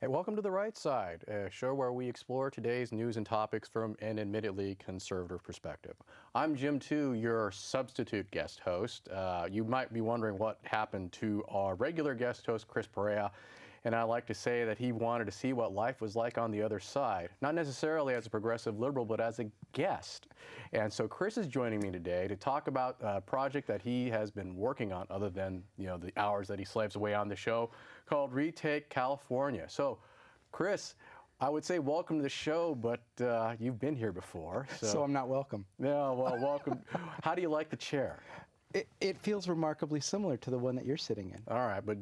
Hey, welcome to The Right Side, a show where we explore today's news and topics from an admittedly conservative perspective. I'm Jim Tu, your substitute guest host. You might be wondering what happened to our regular guest host, Chris Pareja, and I like to say that he wanted to see what life was like on the other side, not necessarily as a progressive liberal, but as a guest. And so Chris is joining me today to talk about a project that he has been working on, other than the hours that he slaves away on the show, called Retake California. So, Chris, I would say welcome to the show, but you've been here before. So I'm not welcome. Yeah, well, welcome. How do you like the chair? It feels remarkably similar to the one that you're sitting in. All right, but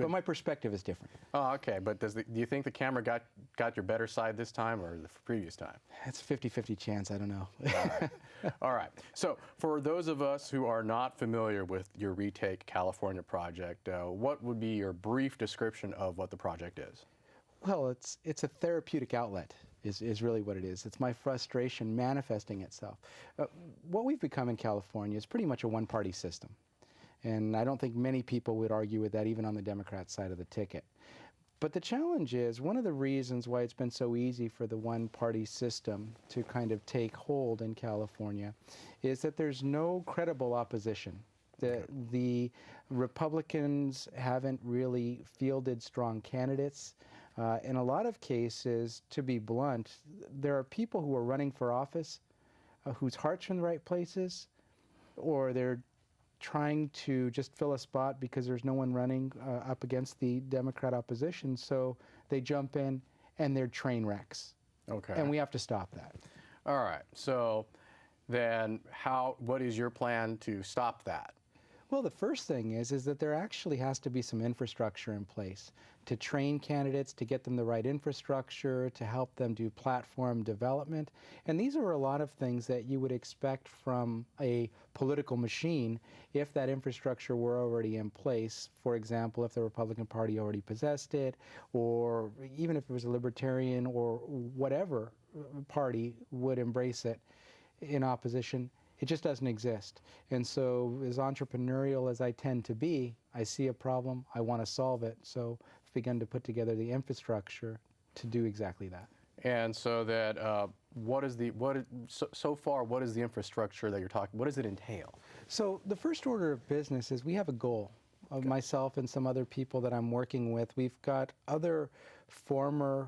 my perspective is different. Oh, okay. But do you think the camera got your better side this time or the previous time? It's a 50-50 chance. I don't know. All right. All right. So for those of us who are not familiar with your Retake California project, what would be your brief description of what the project is? Well, it's a therapeutic outlet is really what it is. It's my frustration manifesting itself. What we've become in California is pretty much a one-party system. And I don't think many people would argue with that, even on the Democrat side of the ticket. But the challenge is, one of the reasons why it's been so easy for the one-party system to kind of take hold in California is that there's no credible opposition. The Republicans haven't really fielded strong candidates. In a lot of cases, to be blunt, there are people who are running for office whose hearts are in the right places, or they're trying to just fill a spot because there's no one running up against the Democrat opposition, so they jump in and they're train wrecks. Okay. And we have to stop that. All right. So then what is your plan to stop that? Well, the first thing is that there actually has to be some infrastructure in place to train candidates, to get them the right infrastructure, to help them do platform development. And these are a lot of things that you would expect from a political machine if that infrastructure were already in place. For example, if the Republican Party already possessed it, or even if it was a libertarian or whatever party would embrace it in opposition. It just doesn't exist. And so, as entrepreneurial as I tend to be, I see a problem, I want to solve it. So I've begun to put together the infrastructure to do exactly that. And so that so far, what is the infrastructure that you're talking? What does it entail? So the first order of business is we have a goal. Of myself and some other people that I'm working with. We've got other former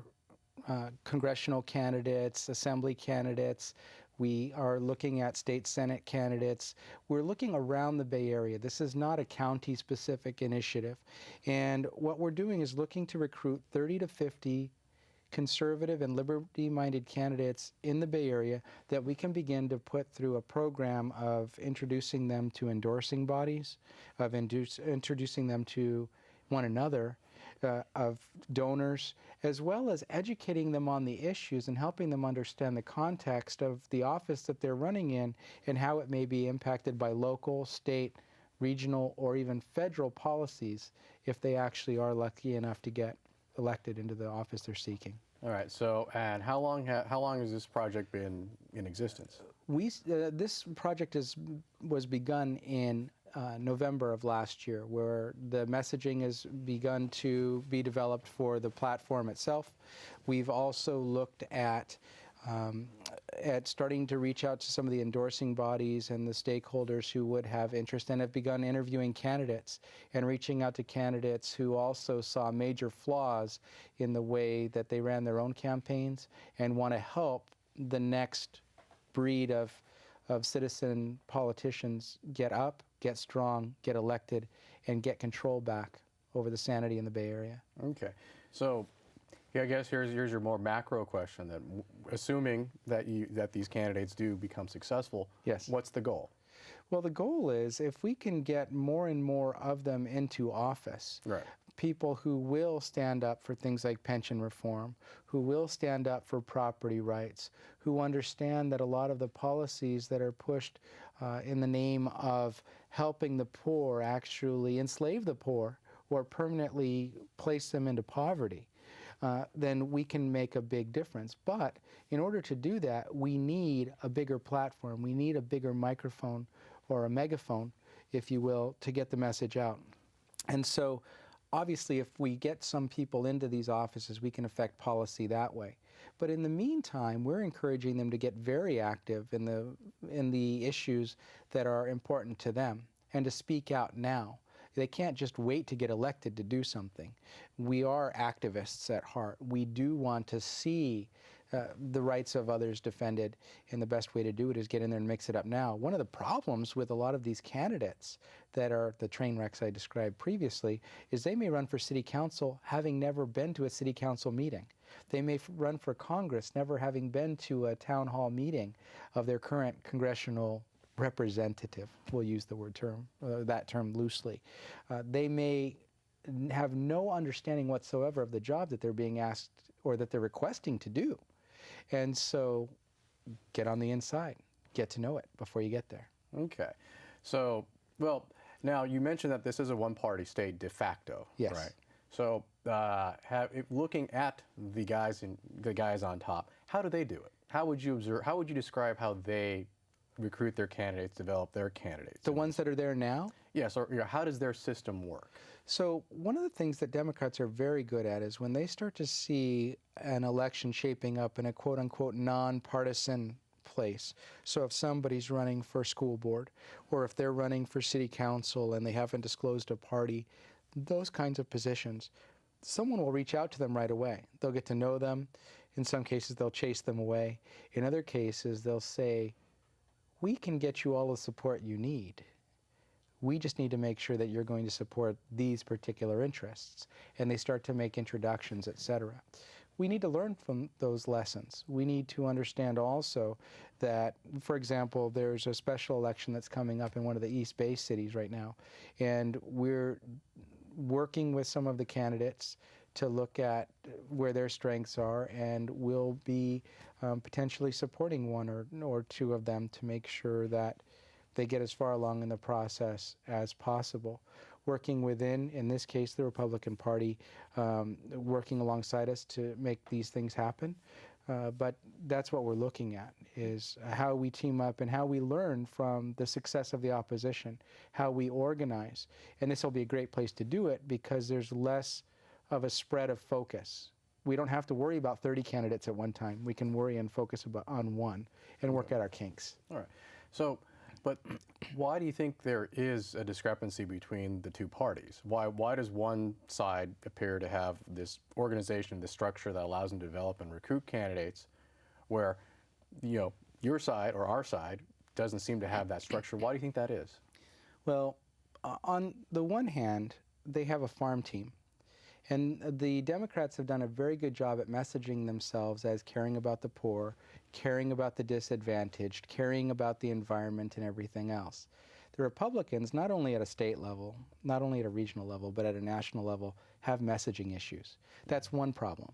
congressional candidates, assembly candidates. We are looking at state senate candidates. We're looking around the Bay Area. This is not a county-specific initiative. And what we're doing is looking to recruit 30 to 50 conservative and liberty-minded candidates in the Bay Area that we can begin to put through a program of introducing them to endorsing bodies, of introducing them to one another, of donors, as well as educating them on the issues and helping them understand the context of the office that they're running in and how it may be impacted by local, state, regional, or even federal policies if they actually are lucky enough to get elected into the office they're seeking. All right. So, and how long has this project been in existence? This project was begun in November of last year, where the messaging has begun to be developed for the platform itself. We've also looked at starting to reach out to some of the endorsing bodies and the stakeholders who would have interest, and have begun interviewing candidates and reaching out to candidates who also saw major flaws in the way that they ran their own campaigns and want to help the next breed of citizen politicians get up, get strong, get elected, and get control back over the sanity in the Bay Area. Okay. So, yeah, I guess here's your more macro question then. Assuming that these candidates do become successful, yes, what's the goal? Well, the goal is if we can get more and more of them into office, right, people who will stand up for things like pension reform, who will stand up for property rights, who understand that a lot of the policies that are pushed in the name of helping the poor actually enslave the poor or permanently place them into poverty, then we can make a big difference. But in order to do that, we need a bigger platform. We need a bigger microphone or a megaphone, if you will, to get the message out. And so obviously, if we get some people into these offices, we can affect policy that way. But in the meantime, we're encouraging them to get very active in the issues that are important to them and to speak out now. They can't just wait to get elected to do something. We are activists at heart. We do want to see the rights of others defended, and the best way to do it is get in there and mix it up now. One of the problems with a lot of these candidates that are the train wrecks I described previously is they may run for city council having never been to a city council meeting. They may run for Congress never having been to a town hall meeting of their current congressional representative. We'll use the word term, that term loosely. They may have no understanding whatsoever of the job that they're being asked or that they're requesting to do. And so get on the inside, get to know it before you get there. Okay. So, well, now you mentioned that this is a one-party state de facto, yes. Right? So, looking at the guys on top, how do they do it? How would you observe? How would you describe how they recruit their candidates, develop their candidates? The ones that are there now? Yes. Or how does their system work? So one of the things that Democrats are very good at is when they start to see an election shaping up in a quote-unquote nonpartisan place. So if somebody's running for school board or if they're running for city council and they haven't disclosed a party, those kinds of positions, someone will reach out to them right away. They'll get to know them. In some cases, they'll chase them away. In other cases, they'll say, we can get you all the support you need. We just need to make sure that you're going to support these particular interests. And they start to make introductions, etc. We need to learn from those lessons. We need to understand also that, for example, there's a special election that's coming up in one of the East Bay cities right now. And we're working with some of the candidates to look at where their strengths are, and we'll be potentially supporting one or two of them to make sure that they get as far along in the process as possible. Working within, in this case, the Republican Party, working alongside us to make these things happen. But that's what we're looking at, is how we team up and how we learn from the success of the opposition, how we organize. And this will be a great place to do it because there's less of a spread of focus. We don't have to worry about 30 candidates at one time. We can worry and focus on one and work out our kinks. All right. So, but why do you think there is a discrepancy between the two parties? Why does one side appear to have this organization, this structure that allows them to develop and recruit candidates, where, your side or our side doesn't seem to have that structure? Why do you think that is? Well, on the one hand, they have a farm team. And the Democrats have done a very good job at messaging themselves as caring about the poor, caring about the disadvantaged, caring about the environment and everything else. The Republicans, not only at a state level, not only at a regional level, but at a national level, have messaging issues. That's one problem.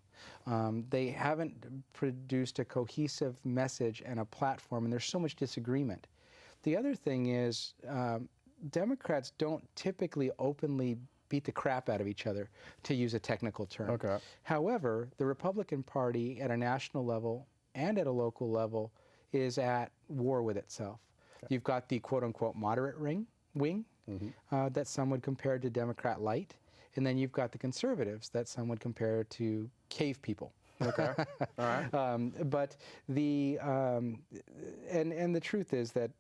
They haven't produced a cohesive message and a platform, and there's so much disagreement. The other thing is Democrats don't typically openly beat the crap out of each other, to use a technical term. Okay. However, the Republican Party at a national level and at a local level is at war with itself. Okay. You've got the quote-unquote moderate wing that some would compare to Democrat light, and then you've got the conservatives that some would compare to cave people. Okay. All right. But the and the truth is that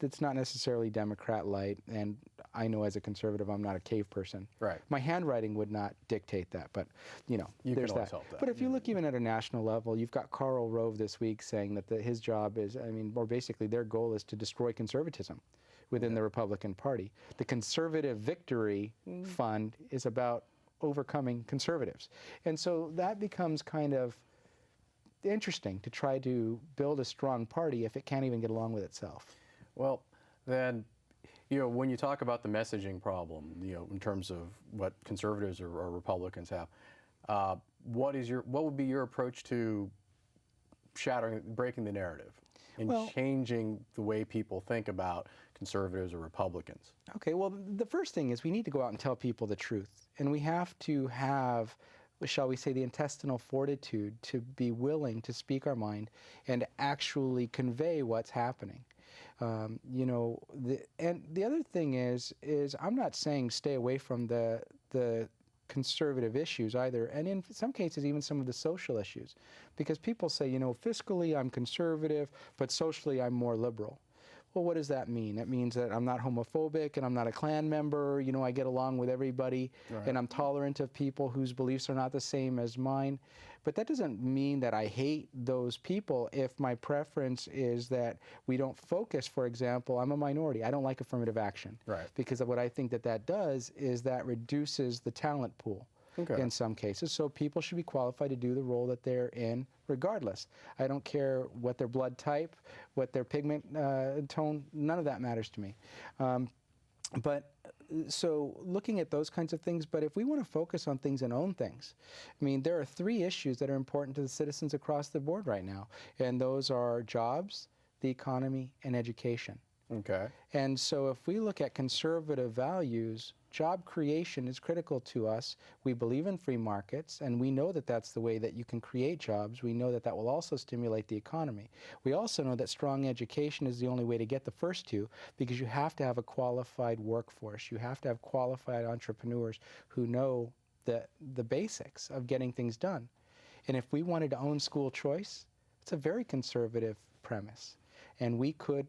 it's not necessarily Democrat light, and I know as a conservative I'm not a cave person. Right. My handwriting would not dictate that, but you there's can always help that. But if you look even at a national level, you've got Karl Rove this week saying that his job is, or basically their goal is to destroy conservatism within the Republican Party. The Conservative Victory Fund is about overcoming conservatives. And so that becomes kind of interesting to try to build a strong party if it can't even get along with itself. Well, then, when you talk about the messaging problem, in terms of what conservatives or Republicans have, what would be your approach to breaking the narrative and changing the way people think about conservatives or Republicans? Okay, well, the first thing is we need to go out and tell people the truth. And we have to have, shall we say, the intestinal fortitude to be willing to speak our mind and actually convey what's happening. And the other thing is I'm not saying stay away from the the conservative issues either, and in some cases even some of the social issues, because people say, you know, fiscally I'm conservative, but socially I'm more liberal. Well, what does that mean? It means that I'm not homophobic and I'm not a Klan member, you know, I get along with everybody, Right. and I'm tolerant of people whose beliefs are not the same as mine. But that doesn't mean that I hate those people if my preference is that we don't focus. For example, I'm a minority. I don't like affirmative action. Right. Because of what I think that that does is that reduces the talent pool. Okay. In some cases. So people should be qualified to do the role that they're in regardless. I don't care what their blood type, what their pigment tone, none of that matters to me. So looking at those kinds of things, but if we want to focus on things and own things, I mean, there are 3 issues that are important to the citizens across the board right now, and those are jobs, the economy, and education. Okay. And so if we look at conservative values, job creation is critical to us. We believe in free markets, and we know that that's the way that you can create jobs. We know that that will also stimulate the economy. We also know that strong education is the only way to get the first 2, because you have to have a qualified workforce. You have to have qualified entrepreneurs who know the basics of getting things done. And if we wanted to own school choice, it's a very conservative premise, and we could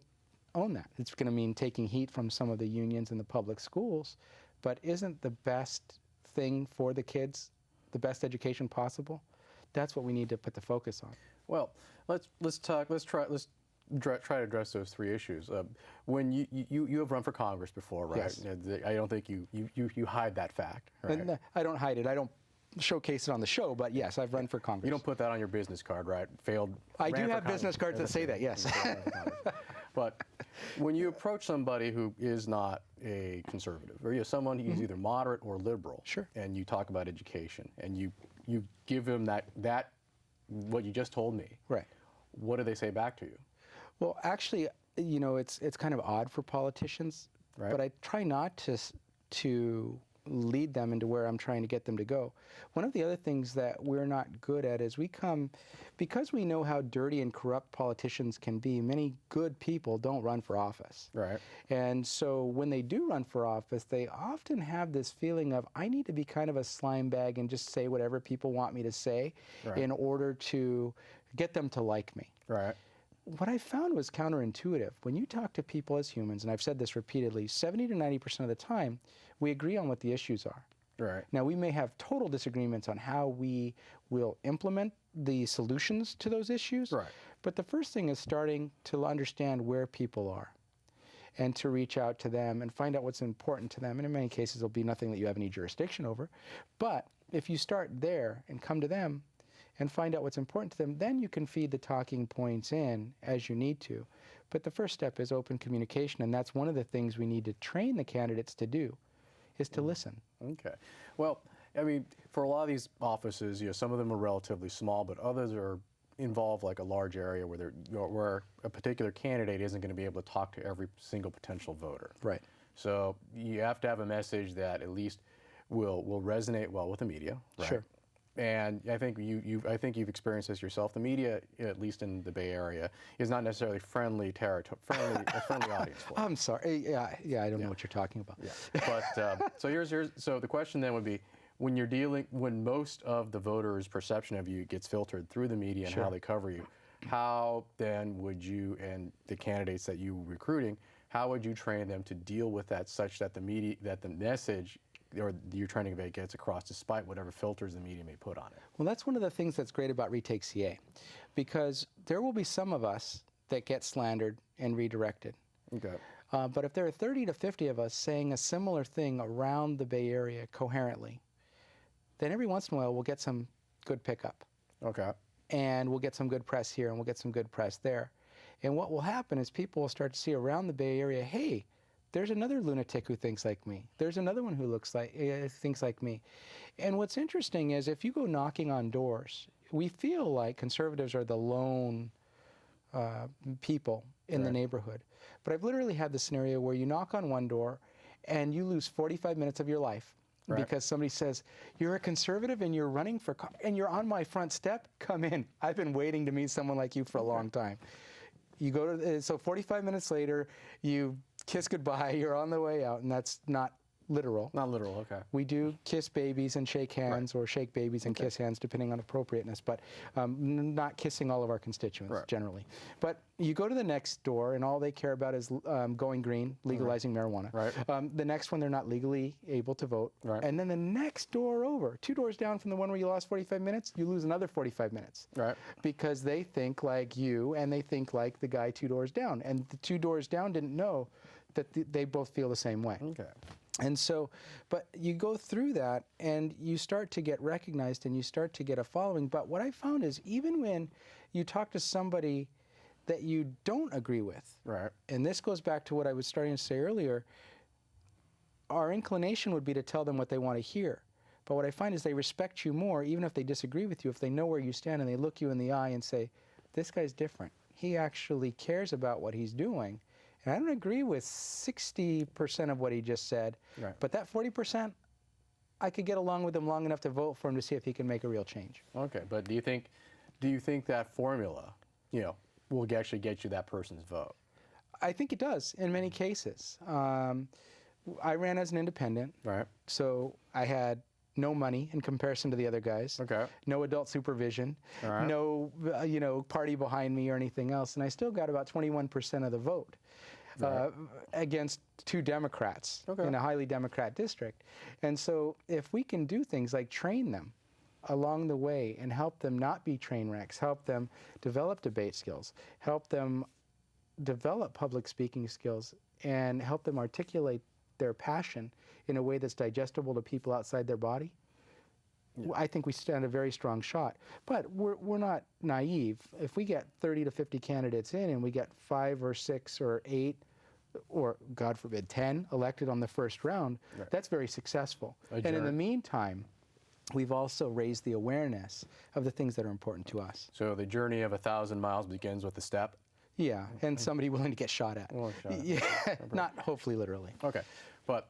own that. It's going to mean taking heat from some of the unions in the public schools, but isn't the best thing for the kids the best education possible? That's what we need to put the focus on. Well, let's try to address those 3 issues. When you have run for Congress before, right? Yes. I don't think you hide that fact, right? And I don't hide it. I don't showcase it on the show, but yes, I've run for Congress. You don't put that on your business card, right? I do have business cards that say that, yes. But when you approach somebody who is not a conservative, or you're someone who's either moderate or liberal, Sure. and you talk about education, and you give them that what you just told me, Right. what do they say back to you? Well, actually, you know, it's kind of odd for politicians, Right. but I try not to lead them into where I'm trying to get them to go. One of the other things that we're not good at is because we know how dirty and corrupt politicians can be, many good people don't run for office. Right. And so when they do run for office, they often have this feeling of, I need to be kind of a slime bag and just say whatever people want me to say Right. in order to get them to like me. Right. What I found was counterintuitive. When you talk to people as humans, and I've said this repeatedly, 70 to 90% of the time, we agree on what the issues are. Right. Now, we may have total disagreements on how we will implement the solutions to those issues, Right. but the first thing is starting to understand where people are and to reach out to them and find out what's important to them. And in many cases, it'll be nothing that you have any jurisdiction over. But if you start there and come to them and find out what's important to them, then you can feed the talking points in as you need to. But the first step is open communication, and that's one of the things we need to train the candidates to do, is to listen. Okay. Well, I mean, for a lot of these offices, some of them are relatively small, but others are involve like a large area where a particular candidate isn't going to be able to talk to every single potential voter. Right. So you have to have a message that at least will resonate well with the media. Right? Sure. And I think you've experienced this yourself. The media, at least in the Bay Area, is not necessarily a friendly audience for. I'm sorry. Yeah, I don't know what you're talking about. Yeah. But so the question then would be, when most of the voters' perception of you gets filtered through the media and Sure. how they cover you, how then would you and the candidates that you were recruiting, how would you train them to deal with that such that the message or you're trying to convey gets across despite whatever filters the media may put on it? Well, that's one of the things that's great about Retake CA, because there will be some of us that get slandered and redirected. Okay. But if there are 30 to 50 of us saying a similar thing around the Bay Area coherently, then every once in a while we'll get some good pickup. Okay. And we'll get some good press here and we'll get some good press there. And what will happen is people will start to see around the Bay Area, hey, there's another lunatic who thinks like me. There's another one who thinks like me. And what's interesting is if you go knocking on doors, we feel like conservatives are the lone people in the neighborhood. But I've literally had the scenario where you knock on one door and you lose 45 minutes of your life because somebody says, you're a conservative and you're running for, and you're on my front step, come in. I've been waiting to meet someone like you for a long time. You go to, so 45 minutes later, you kiss goodbye, you're on the way out, and that's not literal. Not literal, okay. We do kiss babies and shake hands, or shake babies and kiss hands, depending on appropriateness, but not kissing all of our constituents, generally. But you go to the next door, and all they care about is going green, legalizing marijuana. Right. The next one, they're not legally able to vote. Right. And then the next door over, 2 doors down from the one where you lost 45 minutes, you lose another 45 minutes. Right. Because they think like you, and they think like the guy 2 doors down. And the 2 doors down didn't know that they both feel the same way. Okay. And so, but you go through that, and you start to get recognized, and you start to get a following. But what I found is, even when you talk to somebody that you don't agree with, right, and this goes back to what I was starting to say earlier, our inclination would be to tell them what they want to hear. But what I find is they respect you more, even if they disagree with you, if they know where you stand and they look you in the eye and say, this guy's different. He actually cares about what he's doing. And I don't agree with 60% of what he just said, right, but that 40%, I could get along with him long enough to vote for him to see if he can make a real change. Okay, but do you think that formula, will actually get you that person's vote? I think it does in many cases. I ran as an independent, right, so I had no money in comparison to the other guys. Okay. No adult supervision. Right. No, party behind me or anything else, and I still got about 21% of the vote. Right. Against 2 Democrats in a highly Democrat district. And so if we can do things like train them along the way and help them not be train wrecks, help them develop debate skills, help them develop public speaking skills, and help them articulate their passion in a way that's digestible to people outside their body, I think we stand a very strong shot. But we're not naive. If we get 30 to 50 candidates in, and we get 5 or 6 or 8, or God forbid 10 elected on the first round, that's very successful. And in the meantime, we've also raised the awareness of the things that are important to us. So the journey of 1,000 miles begins with a step? Yeah, and somebody willing to get shot at. Well, yeah, not hopefully literally. Okay, but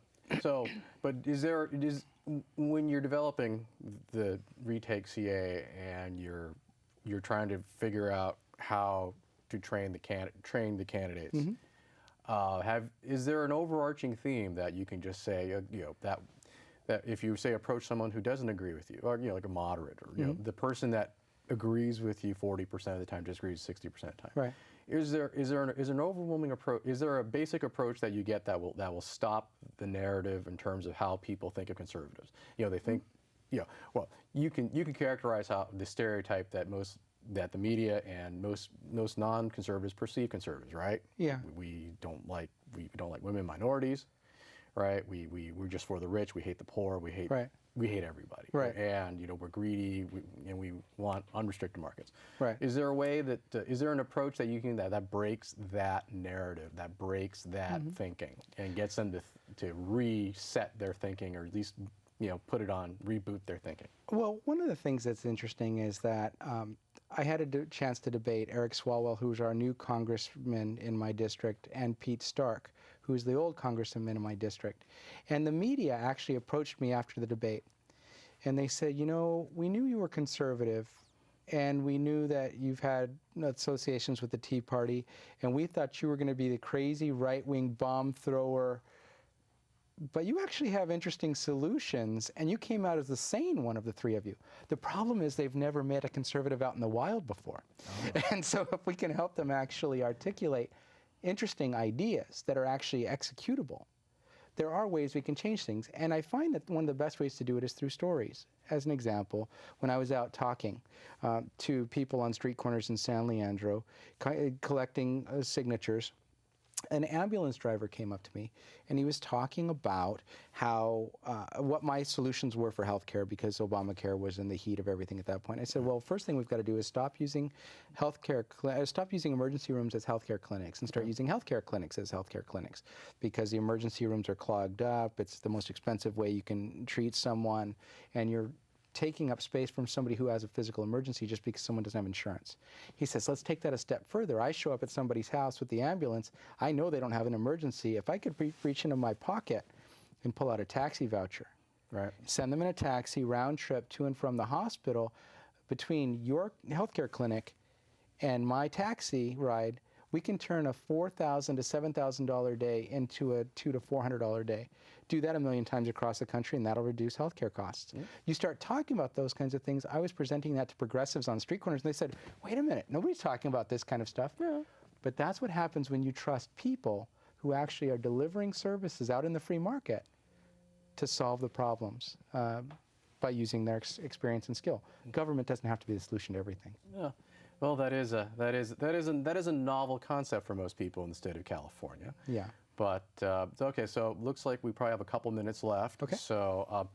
when you're developing the Retake CA and you're trying to figure out how to train the candidates, is there an overarching theme that you can just say, that if you say approach someone who doesn't agree with you, or like a moderate, or the person that agrees with you 40% of the time disagrees 60% of the time. Right. Is there an overwhelming approach? Is there a basic approach that you get that will stop the narrative in terms of how people think of conservatives? They think, well, you can characterize how the stereotype that the media and most non-conservatives perceive conservatives, right? Yeah. We don't like women, minorities, right? We're just for the rich. We hate the poor. We hate everybody. Right. And we're greedy. And we want unrestricted markets. Right. Is there a way that is there an approach that you can that breaks that narrative, that breaks that thinking, and gets them to reset their thinking, or at least put it on, reboot their thinking? Well, one of the things that's interesting is that I had a chance to debate Eric Swalwell, who's our new congressman in my district, and Pete Stark, who's the old congressman in my district. And the media actually approached me after the debate, and they said, we knew you were conservative, and we knew that you've had associations with the Tea Party, and we thought you were going to be the crazy right-wing bomb thrower, but you actually have interesting solutions, and you came out as the sane one of the 3 of you. The problem is they've never met a conservative out in the wild before. Oh. And so if we can help them actually articulate interesting ideas that are actually executable, there are ways we can change things. And I find that one of the best ways to do it is through stories. As an example, when I was out talking to people on street corners in San Leandro, collecting signatures, an ambulance driver came up to me, and he was talking about how what my solutions were for healthcare, because Obamacare was in the heat of everything at that point. I said, well, first thing we've got to do is stop using emergency rooms as healthcare clinics, and start using healthcare clinics as healthcare clinics, because the emergency rooms are clogged up. It's the most expensive way you can treat someone, and you're taking up space from somebody who has a physical emergency just because someone doesn't have insurance. He says, let's take that a step further. I show up at somebody's house with the ambulance. I know they don't have an emergency. If I could reach into my pocket and pull out a taxi voucher, send them in a taxi, round trip to and from the hospital, between your healthcare clinic and my taxi ride, we can turn a $4,000 to $7,000 day into a $200 to $400 day. Do that a million times across the country, and that'll reduce healthcare costs. You start talking about those kinds of things. I was presenting that to progressives on street corners, and they said, wait a minute, nobody's talking about this kind of stuff. Yeah. But that's what happens when you trust people who actually are delivering services out in the free market to solve the problems by using their experience and skill. Government doesn't have to be the solution to everything. Yeah. Well, that is a novel concept for most people in the state of California. Yeah. But okay, so it looks like we probably have a couple minutes left. Okay. So,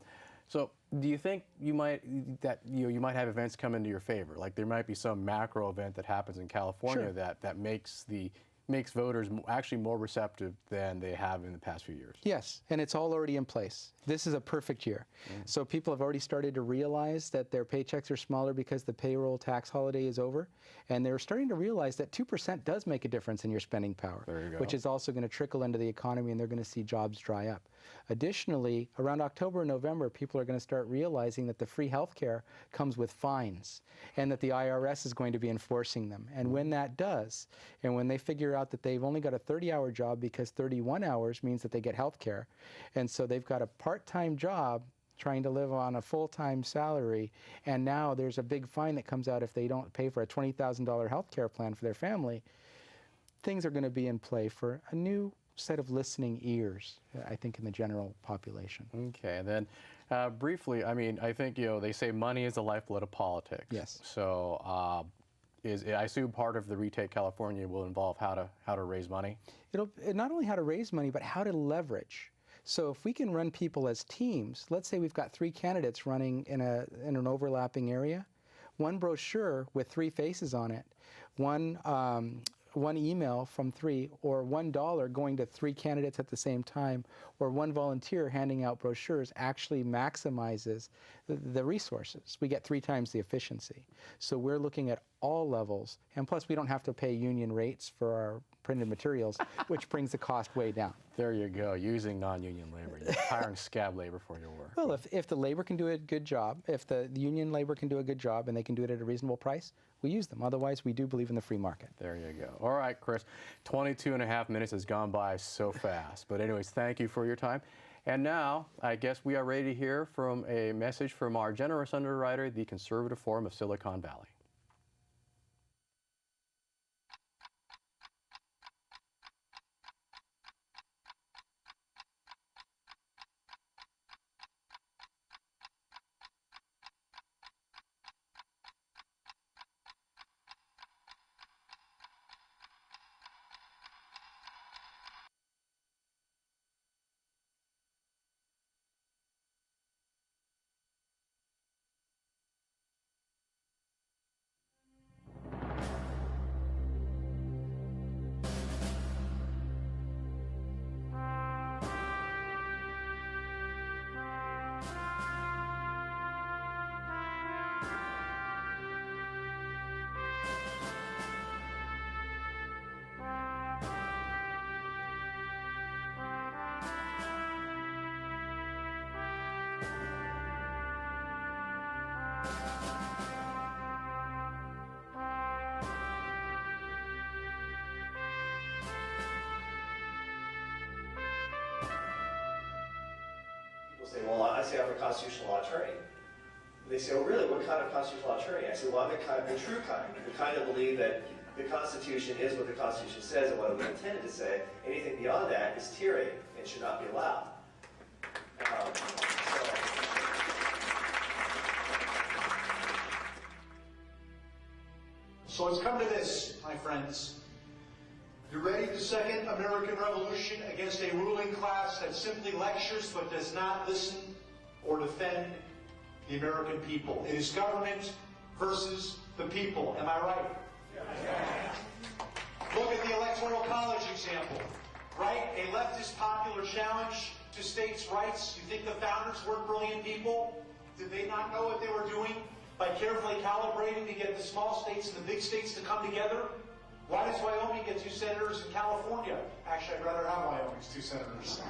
so do you think you might have events come into your favor? Like there might be some macro event that happens in California Sure. that makes voters actually more receptive than they have in the past few years. Yes, and it's all already in place. This is a perfect year. So people have already started to realize that their paychecks are smaller because the payroll tax holiday is over, and they're starting to realize that 2% does make a difference in your spending power, There you go. which is also going to trickle into the economy, and they're going to see jobs dry up. Additionally, around October and November, people are going to start realizing that the free health care comes with fines and that the IRS is going to be enforcing them. And when that does, and when they figure out that they've only got a 30-hour job because 31 hours means that they get health care, and so they've got a part-time job trying to live on a full-time salary, and now there's a big fine that comes out if they don't pay for a $20,000 health care plan for their family, things are going to be in play for a new set of listening ears, I think, in the general population. Okay, and then briefly, I mean, I think, they say money is the lifeblood of politics. Yes. So I assume part of the Retake California will involve how to raise money? It'll not only how to raise money, but how to leverage. So if we can run people as teams, let's say we've got 3 candidates running in an overlapping area, one brochure with 3 faces on it, one email from 3, or $1 going to 3 candidates at the same time, or 1 volunteer handing out brochures actually maximizes the resources. We get 3 times the efficiency. So we're looking at all levels, and plus we don't have to pay union rates for our printed materials, which brings the cost way down. There you go, using non-union labor. You're hiring scab labor for your work. Well, if the labor can do a good job, if the union labor can do a good job and they can do it at a reasonable price, we use them. Otherwise, we do believe in the free market. There you go. All right, Chris, 22 and a half minutes has gone by so fast. But anyways, thank you for your time. And now, I guess we are ready to hear from a message from our generous underwriter, the Conservative Forum of Silicon Valley. Say, well, I say I'm a constitutional law attorney. And they say, oh, really? What kind of constitutional law attorney? I say, well, I'm the true kind. The kind that believe that the Constitution is what the Constitution says and what it was intended to say. Anything beyond that is tyranny and should not be allowed. So it's come to this, my friends. You ready the second American Revolution against a ruling class that simply lectures but does not listen or defend the American people? It is government versus the people. Am I right? Yes. Look at the Electoral College example, right? A leftist popular challenge to states' rights. You think the founders weren't brilliant people? Did they not know what they were doing by carefully calibrating to get the small states and the big states to come together? Why does Wyoming get 2 senators in California? Actually, I'd rather have Wyoming's 2 senators.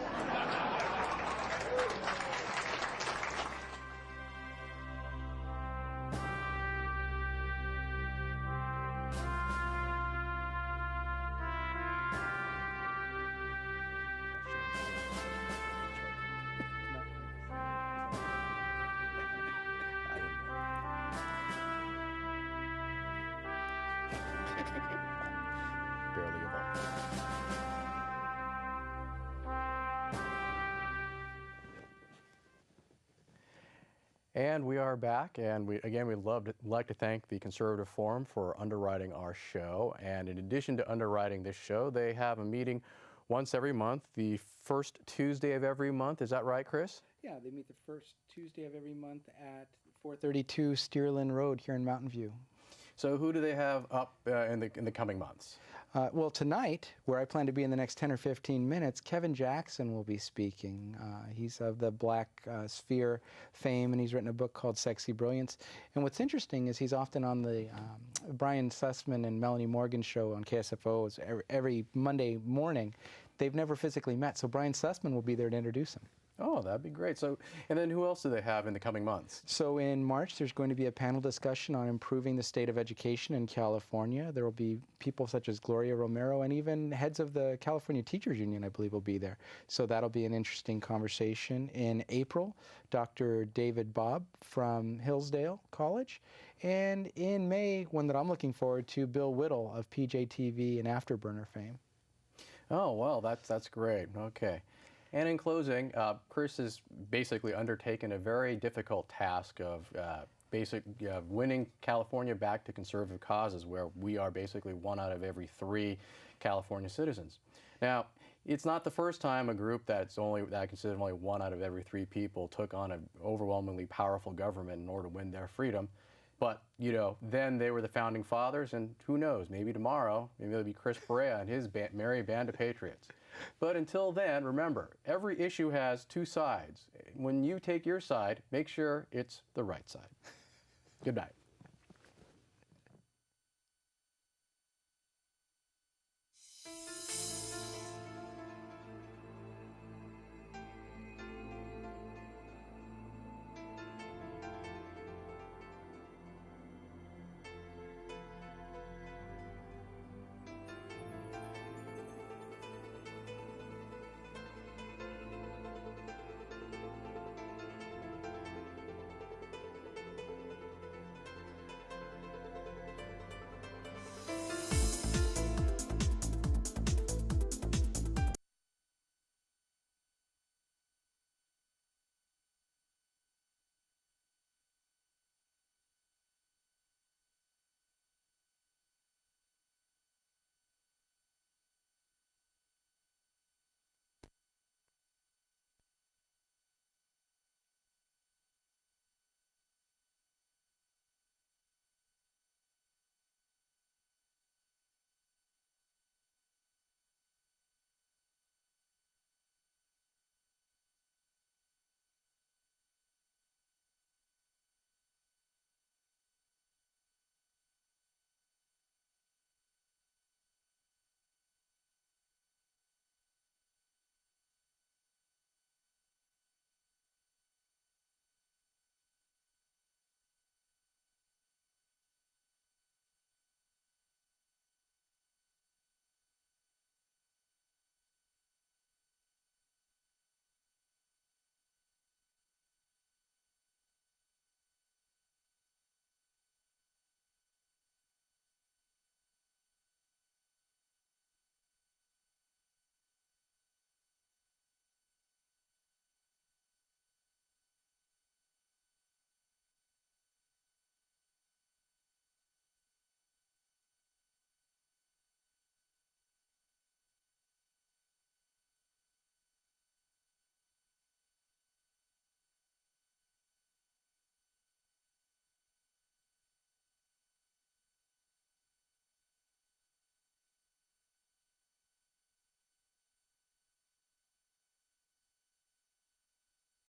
Barely evolved. And we are back, and we'd like to thank the Conservative Forum for underwriting our show. And in addition to underwriting this show, they have a meeting once every month, the first Tuesday of every month. Is that right, Chris? Yeah, they meet the first Tuesday of every month at 432 Steerlin Road here in Mountain View. So who do they have up in the coming months? Well, tonight, where I plan to be in the next 10 or 15 minutes, Kevin Jackson will be speaking. He's of the Black Sphere fame, and he's written a book called Sexy Brilliance. And what's interesting is he's often on the Brian Sussman and Melanie Morgan show on KSFO every Monday morning. They've never physically met, so Brian Sussman will be there to introduce him. Oh, that'd be great. So, and then who else do they have in the coming months? So in March, there's going to be a panel discussion on improving the state of education in California. There will be people such as Gloria Romero and even heads of the California Teachers Union, I believe, will be there. So that'll be an interesting conversation. In April, Dr. David Bobb from Hillsdale College. And in May, one that I'm looking forward to, Bill Whittle of PJTV and Afterburner fame. Oh, well, that's great. Okay. And in closing, Chris has basically undertaken a very difficult task of winning California back to conservative causes, where we are basically 1 out of every 3 California citizens. Now, it's not the first time a group that considers only 1 out of every 3 people took on an overwhelmingly powerful government in order to win their freedom. But, you know, then they were the founding fathers, and who knows, maybe tomorrow, maybe it'll be Chris Pareja and his merry band of patriots. But until then, remember, every issue has 2 sides. When you take your side, make sure it's the right side. Good night.